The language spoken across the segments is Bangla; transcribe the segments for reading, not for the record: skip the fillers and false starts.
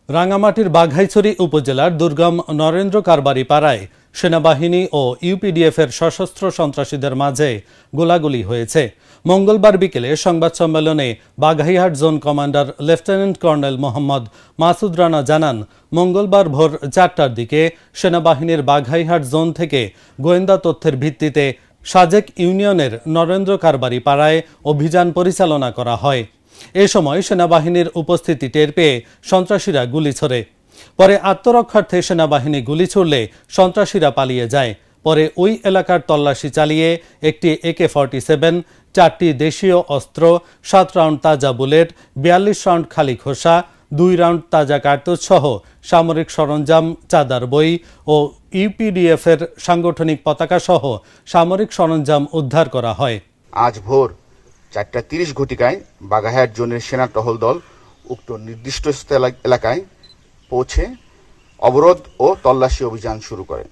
রাঙ্গামাটির বাঘাইছড়ি উপজেলার দুর্গম নরেন্দ্র কারবারি পাড়ায় সেনাবাহিনী ও ইউপিডিএফের সশস্ত্র সন্ত্রাসীদের মাঝে গোলাগুলি হয়েছে। মঙ্গলবার বিকেলে সংবাদ সম্মেলনে Baghaihat zone commander lieutenant colonel Mohammad Masud Rana জানান, মঙ্গলবার ভোর 4টার দিকে সেনাবাহিনীর বাঘাইহাট জোন থেকে গোয়েন্দা তথ্যের ভিত্তিতে সাজেক ইউনিয়নের নরেন্দ্র কারবারি পাড়ায় অভিযান পরিচালনা করা হয়। এ সময় সেনাবাহিনীর উপস্থিতি টের পেয়ে সন্ত্রাসীরা গুলি ছোড়ে। পরে আত্মরক্ষার্থে সেনাবাহিনী গুলি ছুড়লে সন্ত্রাসীরা পালিয়ে যায়। পরে ওই এলাকার তল্লাশি চালিয়ে একটি AK-47, 4টি দেশীয় অস্ত্র, 7 রাউন্ড তাজা বুলেট, 42 রাউন্ড খালি খোসা, 2 রাউন্ড তাজা কার্তুজ সহ সামরিক সরঞ্জাম, চাঁদার বই ও ইউপিডিএফের সাংগঠনিক পতাকা সহ সামরিক সরঞ্জাম উদ্ধার করা হয়। আজ ভোর 4:30 ঘটিকায় বাঘাইহাট জোনের সেনা টহল দল উক্ত নির্দিষ্ট এলাকায় পৌঁছে অবরোধ ও তল্লাশি অভিযান শুরু করে।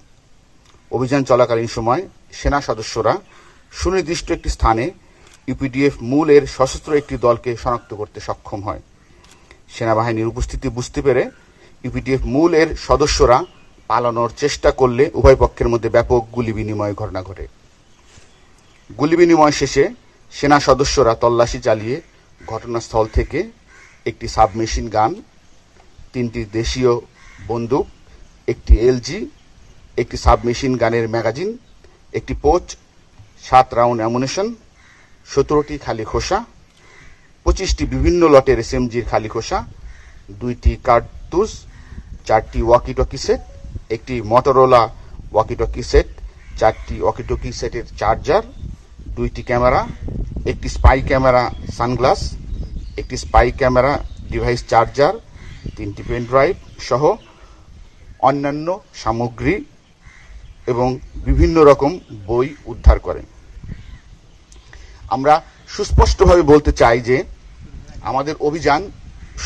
অভিযান চলাকালীন সময় সেনা সদস্যরা সুনির্দিষ্ট একটি স্থানে ইউপিডিএফ মূল এর সশস্ত্র একটি দলকে শনাক্ত করতে সক্ষম হয়। সেনাবাহিনীর উপস্থিতি বুঝতে পেরে ইউপিডিএফ মূল এর সদস্যরা পালানোর চেষ্টা করলে উভয় পক্ষের মধ্যে ব্যাপক গুলি বিনিময় ঘটনা ঘটে। গুলি বিনিময় শেষে সেনা সদস্যরা তল্লাশি চালিয়ে ঘটনাস্থল থেকে একটি সাবমেশিন গান, 3টি দেশীয় বন্দুক, একটি LG, একটি সাবমেশিন গানের ম্যাগাজিন, একটি পোচ, 7 রাউন্ড অ্যামুনিশন, 17টি খালি খোসা, 25টি বিভিন্ন লটের SMG'র খালি খোসা, 2টি কার্তুজ, 4টি ওয়াকিটকি সেট, একটি মটোরোলা ওয়াকিটকি সেট, 4টি ওয়াকিটকি সেটের চার্জার, 2টি ক্যামেরা, একটি স্পাই ক্যামেরা সানগ্লাস, একটি স্পাই ক্যামেরা ডিভাইস চার্জার, 3টি পেন ড্রাইভ সহ অন্যান্য সামগ্রী এবং বিভিন্ন রকম বই উদ্ধার করে। আমরা সুস্পষ্টভাবে বলতে চাই যে আমাদের অভিযান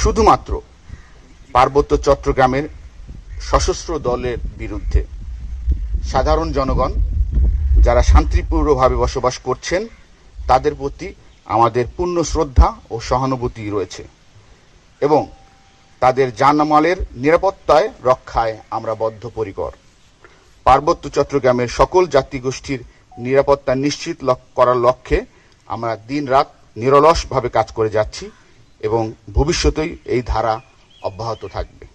শুধুমাত্র পার্বত্য চট্টগ্রামের সশস্ত্র দলের বিরুদ্ধে। সাধারণ জনগণ যারা শান্তিপূর্ণভাবে বসবাস করছেন তাদের প্রতি আমাদের পূর্ণ শ্রদ্ধা ও সহানুভূতি রয়েছে এবং তাদের জানমালের নিরাপত্তায় রক্ষায় আমরা বদ্ধপরিকর। পার্বত্য চট্টগ্রামের সকল জাতিগোষ্ঠীর নিরাপত্তা নিশ্চিত করার লক্ষ্যে আমরা দিনরাত নিরলসভাবে কাজ করে যাচ্ছি এবং ভবিষ্যতেই এই ধারা অব্যাহত থাকবে।